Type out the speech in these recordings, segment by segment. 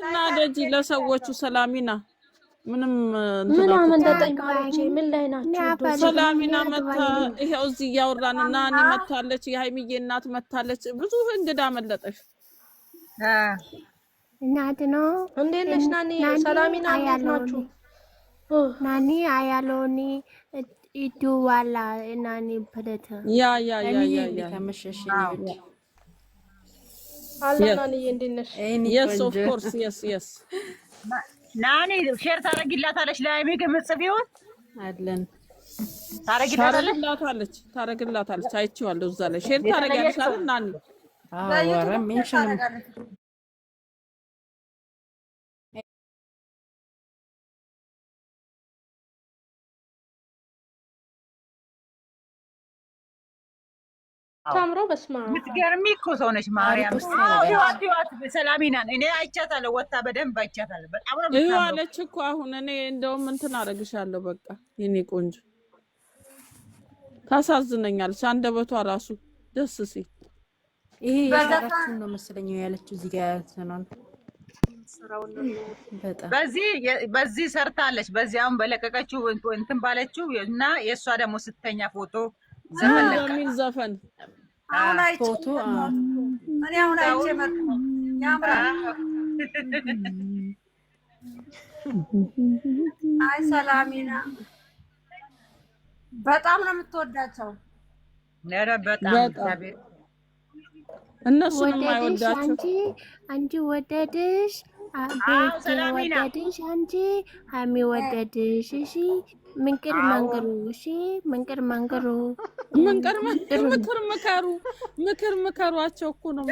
አትናደጂ ለሰዎቹ ሰላሚና ምንም ምን ተጠይቃለች ምን ላይ ናችሁ ሰላሚና መታ ይሄው እዚህ ያወራን ናኒ መታለች የሃይሚዬ እናት መታለች ብዙ እንግዳ መለጠሽ እናት ነው እንዴት ነሽ ናኒ ሰላሚና እንዴት ናችሁ ናኒ አያሎኒ ኢዱ ዋላ ናኒ በለተ ያ ተመሸሽ አላ ናኒ እንዴት ነሽ yes of course yes ናኒ ሼር ታረግላታለች ለሃይሚ ከምጽፊውን አለን ታረግላታለች አይቼዋለሁ እዛ ላይ ሼር ታረጋለሽ ናኒ አወራ ሜንሽን ታምሮ በስማ ምትገርሚ እኮ ሰው ነሽ ማርያም አትዋት ሰላሚና እኔ አይቻታለሁ ወጣ በደንብ አይቻታለሁ በጣም ነው ይሄ አለች እኮ አሁን እኔ እንደውም እንትን አረግሻለሁ በቃ የኔ ቆንጆ ታሳዝነኛለች አንደበቷ ራሱ ደስ ሲል ይሄ ያራችሁ ነው መስለኝ ያለችው እዚህ ጋር ያሰናል በዚህ ሰርታለች በዚያም በለቀቀችው እንትን ባለችው እና የሷ ደግሞ ስተኛ ፎቶ ዘፈን ፎቶ እኔ አሁን አይቼ መጣ ያምራል አይ ሰላሚና በጣም ነው የምትወዳቸው ነረ በጣም እነሱ ነው የማይወዳቸው አንቺ ወደድሽ ወደድሽ አንቺ ሃሚ ወደድሽ እሺ ምንቅር መንገሩ ምክር መከሯቸው እኮ ነው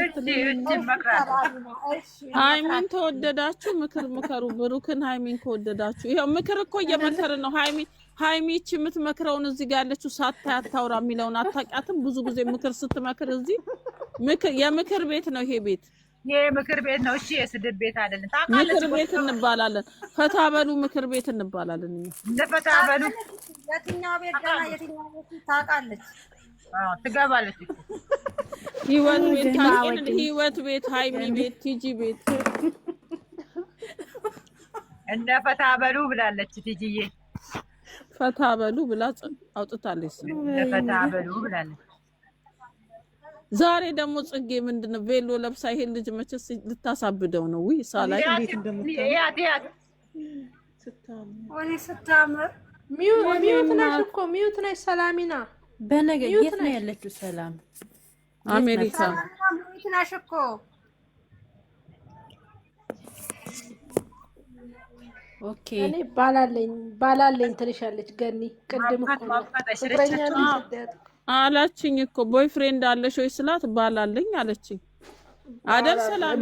ሃይሚን ተወደዳችሁ ምክር መከሩ ብሩክን ሃይሚን ከወደዳችሁ ይሄው ምክር እኮ እየመከርን ነው ሃይሚ እቺ የምትመክረውን እዚህ ጋር ያለችው ሳታያታውራ የሚለውን አታውቂያትም ብዙ ጊዜ ምክር ስትመክር እዚህ የምክር ቤት ነው ይሄ ቤት የምክር ቤት ነው እሺ የስድብ ቤት አይደለም ታውቃለች ምክር ቤት እንባላለን ፈታበሉ ምክር ቤት እንባላለን ለፈታበሉ የትኛው ቤት ገና የትኛው ቤት ታውቃለች ትገባለች ህይወት ቤት ሃይሚ ቤት ቲጂ ቤት እንደ ፈታበሉ ብላለች ቲጂዬ ፈታበሉ ብላ አውጥታለች ፈታበሉ ብላለች ዛሬ ደግሞ ጽጌ ምንድነው ቬሎ ለብሳ ይሄን ልጅ መቼስ ልታሳብደው ነው ወይ ሳላይ እንዴት እንደምታያት ስታምር ሚዩት ነሽ ሰላሚና በነገ የት ነው ያለችው ሰላም አሜሪካ ሚዩት ነሽ እኮ ኦኬ እኔ ባላለኝ ትልሻለች ገኒ ቅድም እኮ አላችኝ እኮ ቦይፍሬንድ አለሽ ወይ ስላት ባላለኝ አለችኝ አይደል ሰላም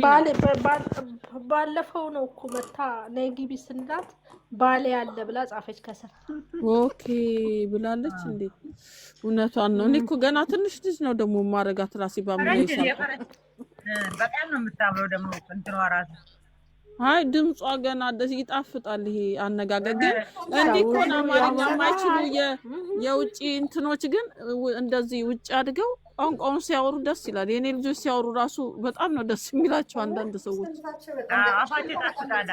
ባለፈው ነው እኮ መታ ነግቢ ስንላት ባሌ ያለ ብላ ጻፈች ከሰር ኦኬ ብላለች እንዴ እውነቷን ነው እኔ እኮ ገና ትንሽ ልጅ ነው ደግሞ ማረጋት ራሴ ባምነው ይሳል በጣም ነው የምታምረው ደግሞ እንትኗ ራሱ አይ ድምጿ ገና ደስ ይጣፍጣል ይሄ አነጋገር ግን እንዲህ ኮና አማርኛ ማይችሉ የውጪ እንትኖች ግን እንደዚህ ውጭ አድገው ቋንቋውን ሲያወሩ ደስ ይላል የኔ ልጆች ሲያወሩ ራሱ በጣም ነው ደስ የሚላቸው አንዳንድ ሰዎች አፋቸው ታስታዳ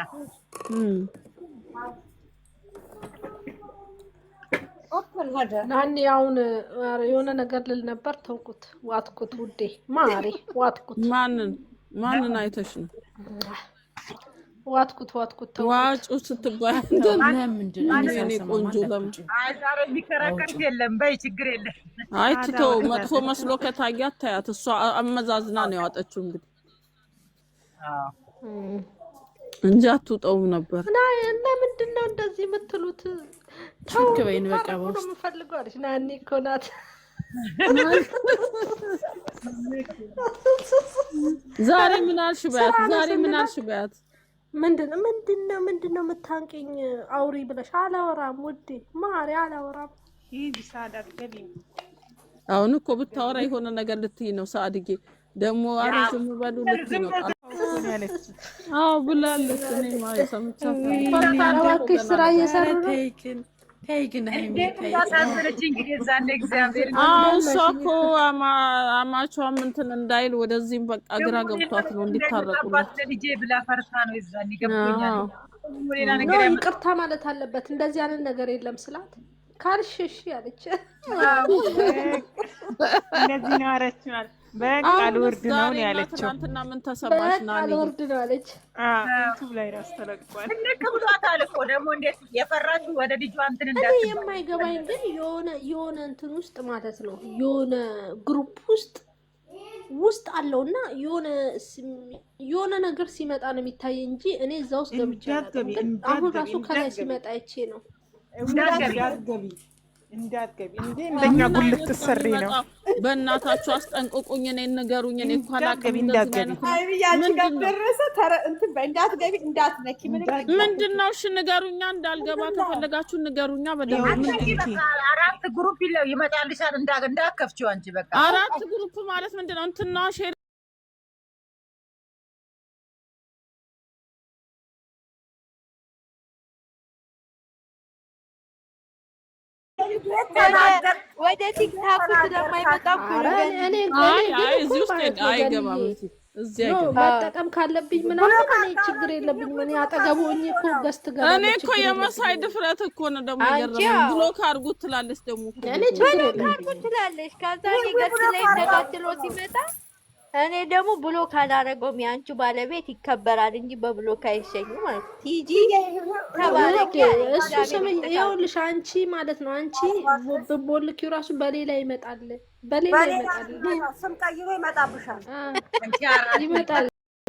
ናኒ አሁን የሆነ ነገር ልል ነበር ተውኩት ዋትኩት ውዴ ማሪ ዋትኩት ማንን አይተሽ ነው ዋትኩት ዋጩ ስትባይ ለምንድን ነው እኔ ቆንጆ ለምንጭ ዛሬ ቢከራከር የለም በይ ችግር የለም አይትቶ መጥፎ መስሎ ከታያት ታያት እሷ አመዛዝና ነው ያወጣችው እንግዲህ እንጂ አትውጣውም ነበር እና ምንድነው እንደዚህ የምትሉት ችግበይን በቃ ነው የምፈልገው አለች ናኒ እኮ ናት ዛሬ ምን አልሽ በያት ምንድነው የምታንቀኝ አውሪ ብለሽ አላወራም ውዴ ማሪ አላወራም ይሳዳት ገሊ አሁን እኮ ብታወራ የሆነ ነገር ልትይ ነው ሳድጌ ደግሞ አሪዝም በሉ ልትይ ነው አዎ ብላለች እኔ ማለት ሰምቻለሁ ስራ እየሰራሁ ተይ ግን ሃይሚ ተይ። ታዘለች እንግዲህ እዛኔ እግዚአብሔር እሷ እኮ አማቿም እንትን እንዳይል ወደዚህም በቃ ግራ ገብቷት ነው እንዲታረቁላት ልጄ ብላ ፈርታ ነው የዛኔ ገብቶኛል። ሌላ ነገር ይቅርታ ማለት አለበት። እንደዚህ አይነት ነገር የለም ስላት ካልሽሽ ያለች እንደዚህ ነው አረች ማለት በቃ ልወርድ ነው ያለችው። ትናንትና ምን ተሰማሽ ናኒ? ልወርድ ነው አለች። ዩቲዩብ ላይ ራስ ተለቋል። ልክ ብሏታል እኮ ደግሞ እንዴት የፈራችሁ ወደ ልጇ እንትን እኔ የማይገባኝ ግን የሆነ እንትን ውስጥ ማለት ነው የሆነ ግሩፕ ውስጥ አለውና የሆነ ነገር ሲመጣ ነው የሚታይ እንጂ እኔ እዛ ውስጥ ገብቼ አሁን ራሱ ከላይ ሲመጣ አይቼ ነው እንዳትገቢ እንዴ እንደኛ ጉልት ትሰሪ ነው። በእናታችሁ አስጠንቅቁኝ፣ እኔ ንገሩኝ። እኔ እንኳን አላውቅም። ምንድነው? እሺ ንገሩኛ። እንዳልገባ ከፈለጋችሁ ንገሩኛ። በደምብ 4 ግሩፕ ይመጣልሻል። እንዳከፍቺው አንቺ በቃ 4 ግሩፕ ማለት ምንድነው? እንትና ሼር ወደ ቲክታክ ስለማይመጣ እዚህ ውስጥ አይገባም። እዚህ መጠቀም ካለብኝ ምናምን እኔ ችግር የለብኝም። እኔ አጠገቡ ሆኜ እኮ ገስት ገባ። እኔ እኮ የመሳይ ድፍረት እኮ ነው ደግሞ የገረመኝ። ብሎክ አድርጉት ትላለች ደግሞ እኔ ችግር ብሎክ አድርጉት ትላለች። ከዛ እኔ ገስት ላይ ተከትሎ ሲመጣ እኔ ደግሞ ብሎክ አላደረገውም። የአንቺ ባለቤት ይከበራል እንጂ በብሎክ አይሸኝም ማለት ቲጂ ተባረክ። እሱ ስም ይኸውልሽ አንቺ ማለት ነው አንቺ በቦልኪው ራሱ በሌላ ይመጣል። ስም ቀይሮ ይመጣብሻል። ይመጣል